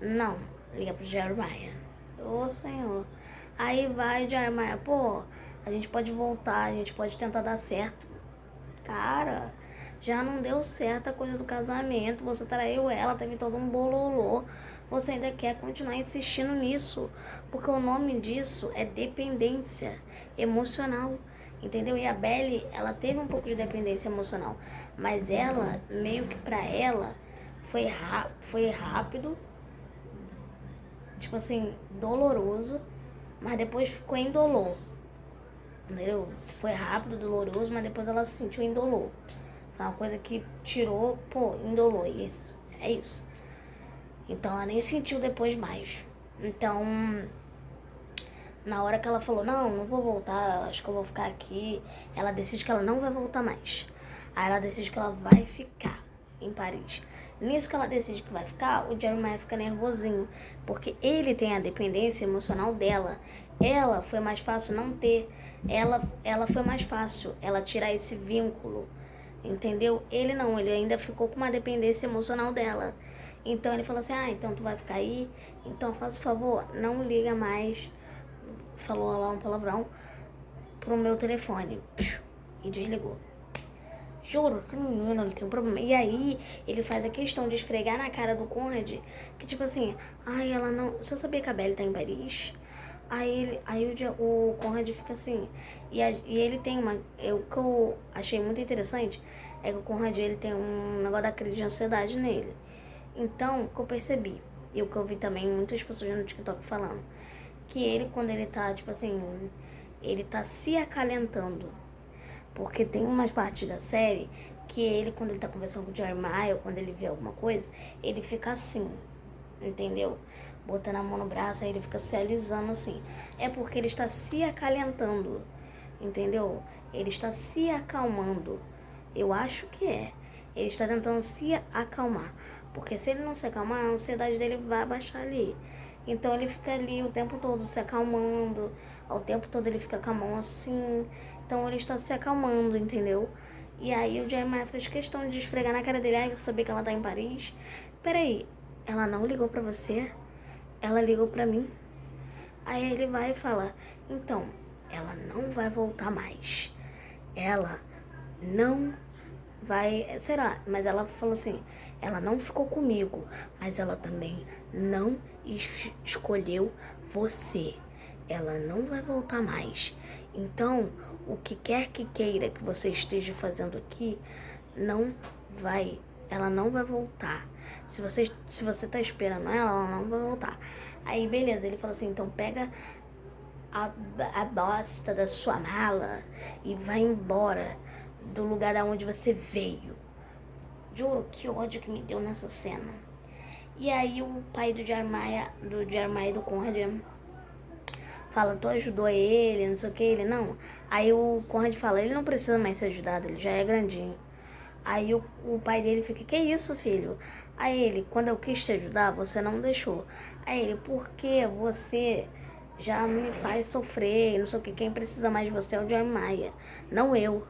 Não, liga pro Jeremiah. Ô Senhor. Aí vai Jeremiah, pô, a gente pode voltar, a gente pode tentar dar certo. Cara, já não deu certo a coisa do casamento, você traiu ela, teve todo um bololô. Você ainda quer continuar insistindo nisso, porque o nome disso é dependência emocional, entendeu? E a Belly, ela teve um pouco de dependência emocional, mas ela, meio que pra ela, foi rápido, tipo assim, doloroso, mas depois ficou indolor. Entendeu? Foi rápido, doloroso, mas depois ela se sentiu indolor. Foi uma coisa que tirou, pô, indolor. Isso, é isso. Então ela nem sentiu depois mais. Então, na hora que ela falou, não vou voltar, acho que eu vou ficar aqui, ela decide que ela não vai voltar mais. Aí ela decide que ela vai ficar em Paris. Nisso que ela decide que vai ficar, o Jeremiah fica nervosinho, porque ele tem a dependência emocional dela. Ela foi mais fácil não ter, ela foi mais fácil ela tirar esse vínculo, entendeu? Ele não, ele ainda ficou com uma dependência emocional dela. Então ele falou assim, então tu vai ficar aí, então faz o favor, não liga mais, falou lá um palavrão, pro meu telefone, e desligou. Juro, que menino, ele tem um problema. E aí, ele faz a questão de esfregar na cara do Conrad, que tipo assim, ela não... Você sabia que a Belly tá em Paris? Aí o Conrad fica assim, e ele tem uma... O que eu achei muito interessante é que o Conrad, ele tem um negócio da crise de ansiedade nele. Então, o que eu percebi, e o que eu vi também muitas pessoas no TikTok falando, que ele, quando ele tá, tipo assim, ele tá se acalentando. Porque tem umas partes da série que ele, quando ele tá conversando com o Jeremiah, ou quando ele vê alguma coisa, ele fica assim, entendeu? Botando a mão no braço, aí ele fica se alisando assim. É porque ele está se acalentando, entendeu? Ele está se acalmando. Eu acho que é. Ele está tentando se acalmar. Porque se ele não se acalmar, a ansiedade dele vai baixar ali. Então ele fica ali o tempo todo se acalmando. Ao tempo todo ele fica com a mão assim. Então ele está se acalmando, entendeu? E aí o Jeremiah fez questão de esfregar na cara dele. Você sabia que ela tá em Paris? Peraí, ela não ligou pra você? Ela ligou pra mim? Aí ele vai e fala, então, ela não vai voltar mais. Ela não vai, será? Mas ela falou assim, ela não ficou comigo, mas ela também não escolheu você. Ela não vai voltar mais. Então, o que quer que queira que você esteja fazendo aqui, ela não vai voltar. Se você tá esperando ela não vai voltar. Aí, beleza, ele falou assim, então pega a bosta da sua mala e vai embora do lugar da onde você veio. Juro, que ódio que me deu nessa cena. E aí o pai do Jeremiah e do Conrad fala, tu ajudou ele, não sei o que, ele não. Aí o Conrad fala, ele não precisa mais ser ajudado, ele já é grandinho. Aí o pai dele fica, que isso, filho? Aí ele, quando eu quis te ajudar, você não deixou. Aí ele, porque você já me faz sofrer, não sei o que, quem precisa mais de você é o Jeremiah, não eu.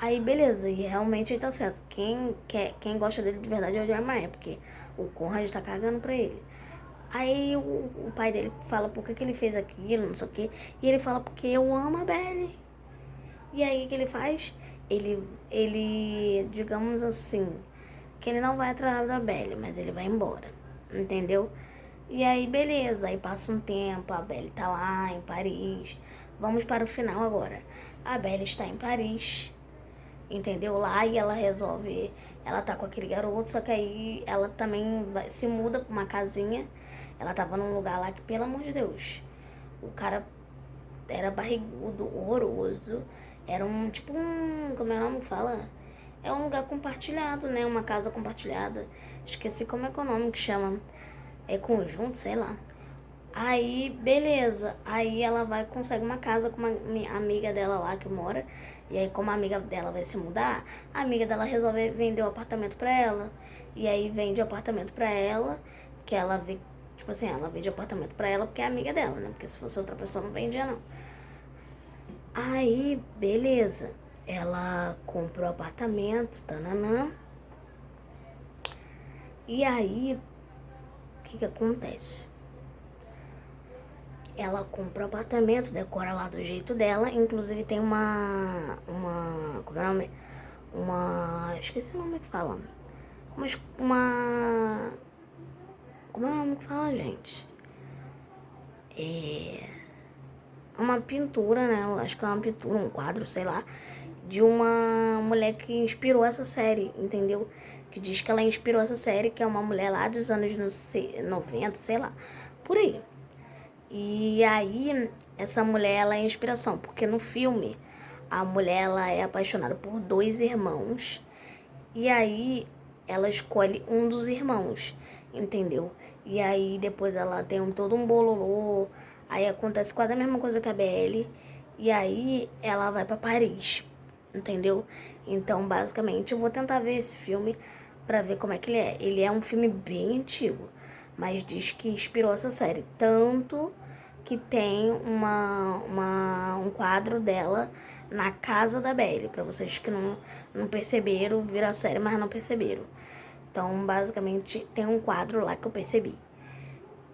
Aí beleza, e realmente ele tá certo. Quem gosta dele de verdade é o Jeremiah, porque o Conrad tá cagando pra ele. Aí o pai dele fala por que ele fez aquilo, não sei o que. E ele fala porque eu amo a Belly. E aí o que ele faz? Ele, digamos assim, que ele não vai atrás da Belly, mas ele vai embora. Entendeu? E aí beleza, aí passa um tempo, a Belly tá lá em Paris. Vamos para o final agora. A Belly está em Paris, entendeu? Lá e ela resolve, ela tá com aquele garoto, só que aí ela também se muda pra uma casinha. Ela tava num lugar lá que, pelo amor de Deus, o cara era barrigudo, horroroso. Era tipo como é o nome que fala? É um lugar compartilhado, né? Uma casa compartilhada. Esqueci como é que é o nome que chama. É conjunto, sei lá. Aí, beleza. Aí ela consegue uma casa com uma amiga dela lá que mora. E aí, como a amiga dela vai se mudar, a amiga dela resolve vender o apartamento pra ela. E aí vende o apartamento pra ela. que ela vê, tipo assim, ela vende apartamento pra ela porque é amiga dela, né? Porque se fosse outra pessoa não vendia, não. Aí, beleza. Ela comprou apartamento, tananã. E aí, o que acontece? Ela compra o apartamento, decora lá do jeito dela. Inclusive tem como é o nome? Esqueci o nome que fala. Como é o nome que fala, gente? É uma pintura, né? Eu acho que é uma pintura, um quadro, sei lá, de uma mulher que inspirou essa série, entendeu? Que diz que ela inspirou essa série, que é uma mulher lá dos anos 90, sei lá, por aí. E aí, essa mulher, ela é inspiração, porque no filme, a mulher, ela é apaixonada por dois irmãos, e aí, ela escolhe um dos irmãos, entendeu? E aí, depois ela tem todo um bololô, aí acontece quase a mesma coisa que a BL, e aí, ela vai pra Paris, entendeu? Então, basicamente, eu vou tentar ver esse filme pra ver como é que ele é. Ele é um filme bem antigo, mas diz que inspirou essa série. Tanto que tem um quadro dela na casa da Belle. Pra vocês que não perceberam, viram a série, mas não perceberam. Então, basicamente, tem um quadro lá que eu percebi.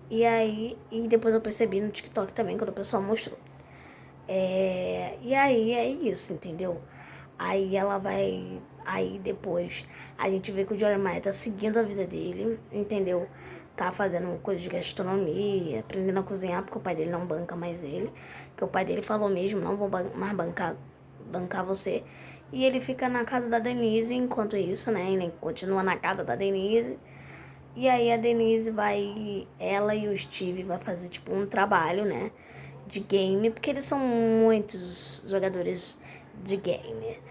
E aí, e depois eu percebi no TikTok também, quando o pessoal mostrou. E aí é isso, entendeu? Aí ela vai. Aí depois a gente vê que o Jeremiah tá seguindo a vida dele, entendeu? Tá fazendo coisa de gastronomia, aprendendo a cozinhar, porque o pai dele não banca mais ele. Que o pai dele falou mesmo, não vou mais bancar você. E ele fica na casa da Denise enquanto isso, né? Ele continua na casa da Denise. E aí a Denise vai, ela e o Steve vai fazer tipo um trabalho, né? De game, porque eles são muitos jogadores de game.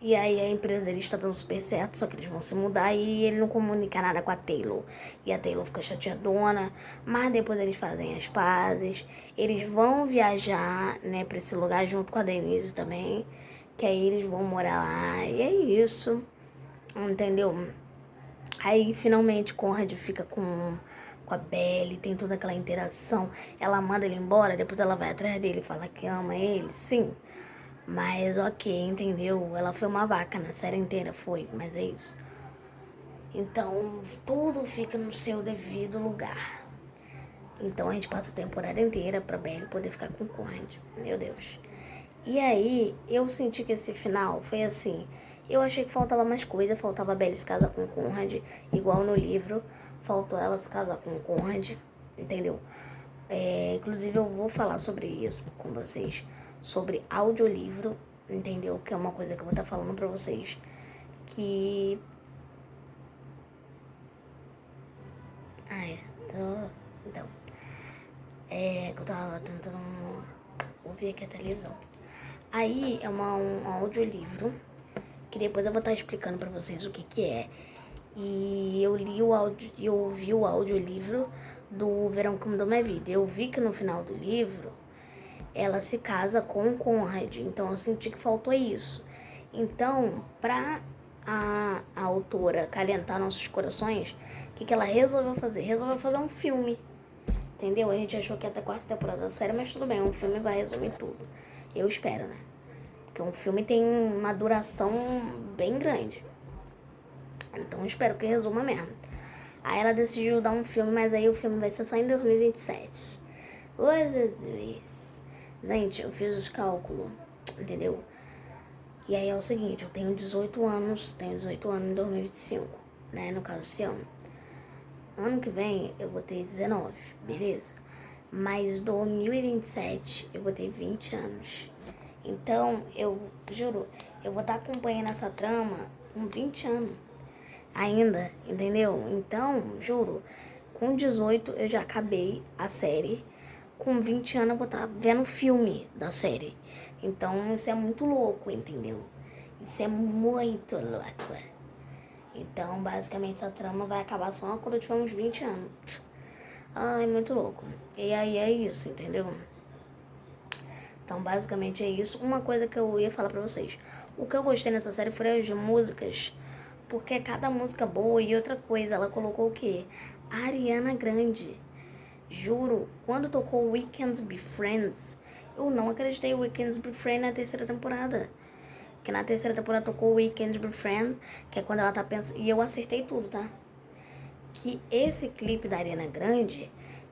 E aí a empresa deles está dando super certo, só que eles vão se mudar e ele não comunica nada com a Taylor. E a Taylor fica chateadona, mas depois eles fazem as pazes. Eles vão viajar, né, pra esse lugar junto com a Denise também. Que aí eles vão morar lá. E é isso. Entendeu? Aí finalmente Conrad fica com a Belle, tem toda aquela interação. Ela manda ele embora, depois ela vai atrás dele e fala que ama ele, sim. Mas ok, entendeu? Ela foi uma vaca na série inteira, foi, mas é isso. Então tudo fica no seu devido lugar. Então a gente passa a temporada inteira pra Belle poder ficar com o Conrad. Meu Deus. E aí, eu senti que esse final foi assim. Eu achei que faltava mais coisa, faltava a Belle se casar com o Conrad, igual no livro. Faltou ela se casar com o Conrad, entendeu? Inclusive, eu vou falar sobre isso com vocês, sobre audiolivro, entendeu? Que é uma coisa que eu vou estar falando pra vocês. Que. Então. Que eu tava tentando ouvir aqui a televisão. Aí é um audiolivro, que depois eu vou estar explicando pra vocês o que é. E eu ouvi o audiolivro do Verão que Mudou Minha Vida. Eu vi que no final do livro ela se casa com o Conrad, então eu senti que faltou isso. Então, pra a autora calentar nossos corações, o que ela resolveu fazer? Resolveu fazer um filme, entendeu? A gente achou que ia ter quarta temporada da série, mas tudo bem, um filme vai resumir tudo. Eu espero, né? Porque um filme tem uma duração bem grande. Então eu espero que resuma mesmo. Aí ela decidiu dar um filme, mas aí o filme vai ser só em 2027. Ô Jesus. Gente, eu fiz os cálculos, entendeu? E aí é o seguinte, eu tenho 18 anos em 2025, né? No caso, esse ano. Ano que vem eu vou ter 19, beleza? Mas 2027 eu vou ter 20 anos. Então, eu juro, eu vou estar acompanhando essa trama com 20 anos ainda, entendeu? Então, juro, com 18 eu já acabei a série. Com 20 anos eu vou estar vendo o filme da série. Então, isso é muito louco, entendeu? Isso é muito louco. Então, basicamente, essa trama vai acabar só quando eu tiver uns 20 anos. Ai, muito louco. E aí é isso, entendeu? Então, basicamente é isso. Uma coisa que eu ia falar pra vocês. O que eu gostei nessa série foram as músicas Porque é cada música boa. E outra coisa, ela colocou o quê? A Ariana Grande. Juro, quando tocou We Can't Be Friends, eu não acreditei. We Can't Be Friends na terceira temporada. Que na terceira temporada tocou We Can't Be Friends, que é quando ela tá pensando. E eu acertei tudo, tá? Que esse clipe da Ariana Grande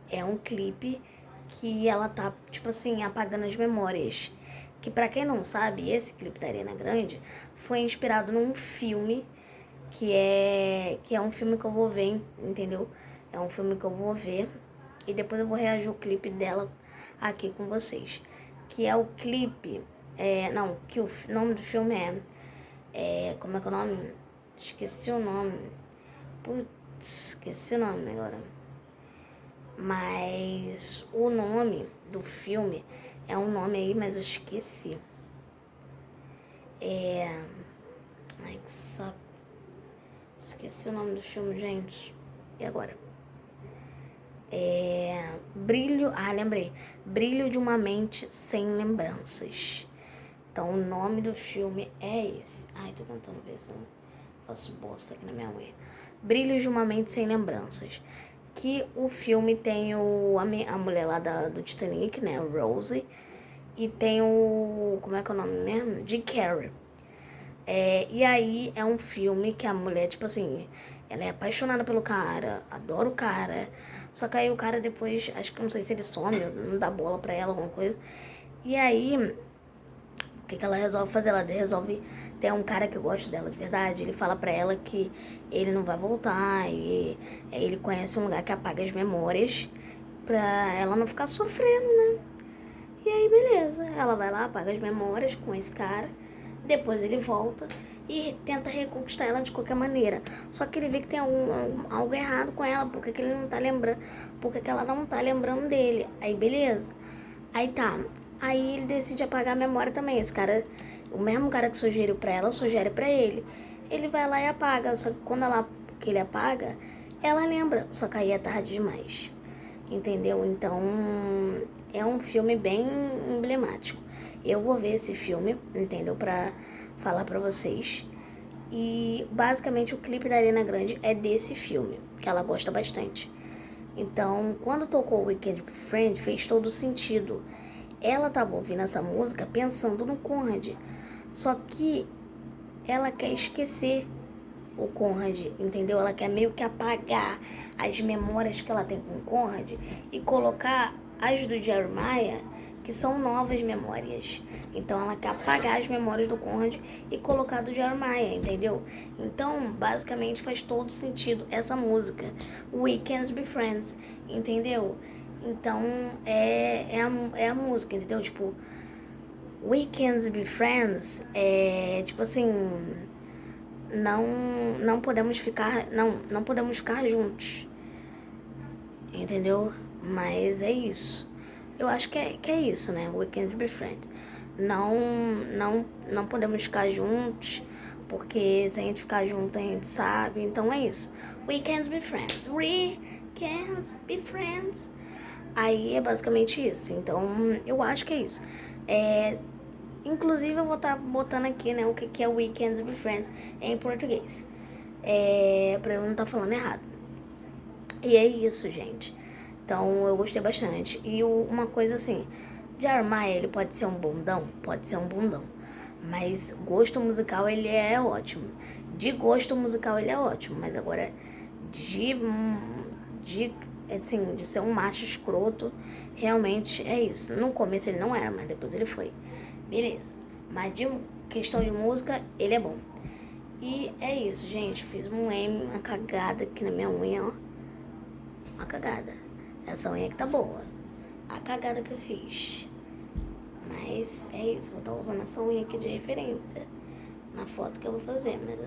é um clipe que ela tá, tipo assim, apagando as memórias. Que pra quem não sabe, esse clipe da Ariana Grande foi inspirado num filme que é um filme que eu vou ver, entendeu? É um filme que eu vou ver e depois eu vou reagir o clipe dela aqui com vocês. Que é o clipe, não, que o nome do filme como é que é o nome? Esqueci o nome. Putz, esqueci o nome agora. Mas o nome do filme é um nome aí, mas eu esqueci. Ai, que saco. Esqueci o nome do filme, gente. E agora? Brilho. Ah, lembrei. Brilho de uma mente sem lembranças. Então, o nome do filme é esse. Ai, tô tentando ver se eu não faço bosta aqui na minha unha. Brilho de uma mente sem lembranças. Que o filme tem a mulher lá do Titanic, né? Rose. E tem o... Como é que é o nome mesmo? Jim Carrey. E aí é um filme que a mulher, tipo assim, ela é apaixonada pelo cara, adora o cara. Só que aí o cara depois, acho que não sei se ele some, não dá bola pra ela, alguma coisa. E aí, o que ela resolve fazer? Ela resolve ter um cara que gosta dela de verdade. Ele fala pra ela que ele não vai voltar. E ele conhece um lugar que apaga as memórias pra ela não ficar sofrendo, né? E aí, beleza. Ela vai lá, apaga as memórias com esse cara. Depois ele volta e tenta reconquistar ela de qualquer maneira. Só que ele vê que tem algo errado com ela. Porque que ele não tá lembrando? Porque que ela não tá lembrando dele. Aí, beleza. Aí tá. Aí ele decide apagar a memória também. Esse cara, o mesmo cara que sugeriu pra ela, sugere pra ele. Ele vai lá e apaga. Só que quando que ele apaga, ela lembra. Só que aí é tarde demais. Entendeu? Então, é um filme bem emblemático. Eu vou ver esse filme, entendeu? Pra falar pra vocês. E basicamente o clipe da Ariana Grande é desse filme, que ela gosta bastante. Então, quando tocou o Weekend Friend, fez todo sentido. Ela tava ouvindo essa música pensando no Conrad. Só que ela quer esquecer o Conrad, entendeu? Ela quer meio que apagar as memórias que ela tem com o Conrad e colocar as do Jeremiah, que são novas memórias. Então ela quer apagar as memórias do Conrad e colocar do Jeremiah, entendeu? Então, basicamente faz todo sentido essa música, We Can't Be Friends, entendeu? Então, é a música, entendeu? Tipo, We Can't Be Friends tipo assim, não podemos ficar, não podemos ficar juntos, entendeu? Mas é isso. Eu acho que é isso, né? We can't be friends. Não podemos ficar juntos, porque se a gente ficar junto a gente sabe. Então é isso. We can't be friends. We can't be friends. Aí é basicamente isso. Então eu acho que é isso. Inclusive eu vou estar botando aqui, né, o que é Weekends Be Friends em português. Pra eu não estar falando errado. E é isso, gente. Então eu gostei bastante. E uma coisa assim, Jeremiah, ele pode ser um bundão? Pode ser um bundão. Mas gosto musical ele é ótimo. De gosto musical ele é ótimo. Mas agora de ser um macho escroto, realmente é isso. No começo ele não era, mas depois ele foi. Beleza. Mas de questão de música, ele é bom. E é isso, gente. Fiz uma cagada aqui na minha unha, ó. Uma cagada. Essa unha aqui tá boa. A cagada que eu fiz. Mas é isso. Vou estar usando essa unha aqui de referência na foto que eu vou fazer. Mas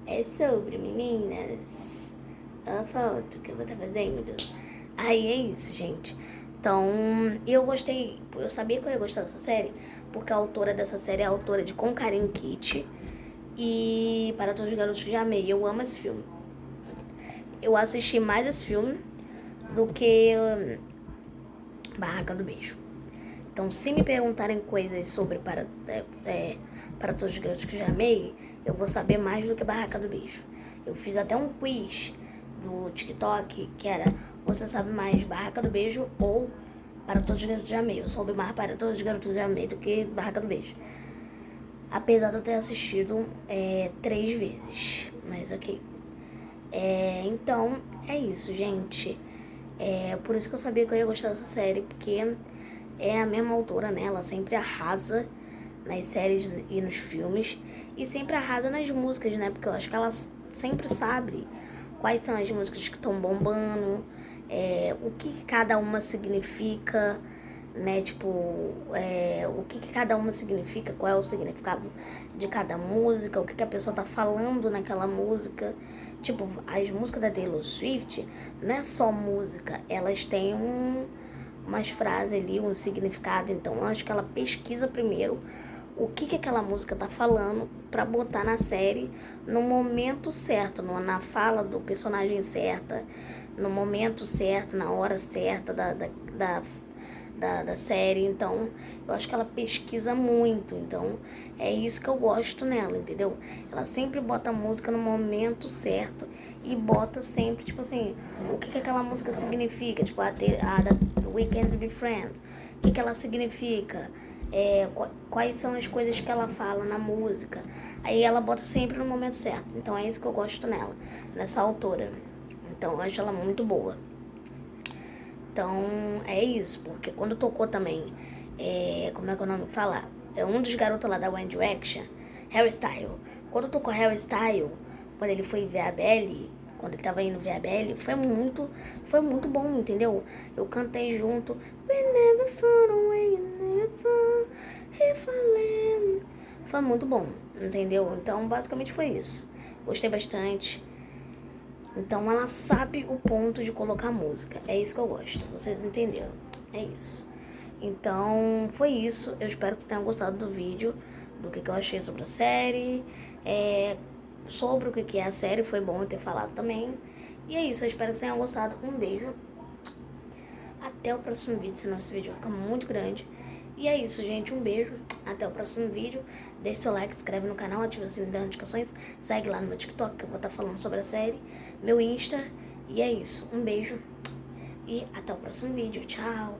é sobre, meninas, a foto que eu vou estar fazendo. Aí é isso, gente. Então, eu gostei. Eu sabia que eu ia gostar dessa série, porque a autora dessa série é a autora de Com Carinho Kit e Para Todos os Garotos que Já Amei. Eu amo esse filme. Eu assisti mais esse filme do que Barraca do Beijo. Então, se me perguntarem coisas sobre Para Todos os Garotos que Já Amei, eu vou saber mais do que Barraca do Beijo. Eu fiz até um quiz do TikTok que era: você sabe mais Barraca do Beijo ou Para Todos os Garotos de Amei? Eu soube mais Para Todos os Garotos de Amei do que Barraca do Beijo. Apesar de eu ter assistido 3 vezes. Mas ok. Então, é isso, gente. Por isso que eu sabia que eu ia gostar dessa série, porque é a mesma autora, né? Ela sempre arrasa nas séries e nos filmes. E sempre arrasa nas músicas, né? Porque eu acho que ela sempre sabe quais são as músicas que estão bombando, o que cada uma significa, né? Tipo, o que cada uma significa, qual é o significado de cada música, o que a pessoa tá falando naquela música. Tipo, as músicas da Taylor Swift não é só música, elas têm umas frases ali, um significado. Então eu acho que ela pesquisa primeiro o que aquela música tá falando pra botar na série no momento certo, na fala do personagem certa, no momento certo, na hora certa da série. Então eu acho que ela pesquisa muito. Então é isso que eu gosto nela, entendeu? Ela sempre bota a música no momento certo e bota sempre, tipo assim, o que aquela música significa. Tipo, a da We Can't Be Friends, o que ela significa, quais são as coisas que ela fala na música. Aí ela bota sempre no momento certo. Então é isso que eu gosto nela, nessa autora. Então eu acho ela muito boa. Então é isso, porque quando tocou também, como é que é o nome que fala? É um dos garotos lá da One Direction, Harry Styles. Quando tocou Harry Styles, quando ele foi ver a Belly, quando ele tava indo ver a Belly, foi muito bom, entendeu? Eu cantei junto. We never found away, never if I land. Foi muito bom, entendeu? Então basicamente foi isso. Gostei bastante. Então ela sabe o ponto de colocar música. É isso que eu gosto. Vocês entenderam? É isso. Então foi isso. Eu espero que vocês tenham gostado do vídeo, do que eu achei sobre a série, sobre o que é a série. Foi bom eu ter falado também. E é isso. Eu espero que vocês tenham gostado. Um beijo. Até o próximo vídeo, senão esse vídeo vai ficar muito grande. E é isso, gente. Um beijo. Até o próximo vídeo. Deixe seu like, se inscreve no canal, ativa o sininho das notificações. Segue lá no meu TikTok, que eu vou estar falando sobre a série. Meu Insta. E é isso. Um beijo. E até o próximo vídeo. Tchau.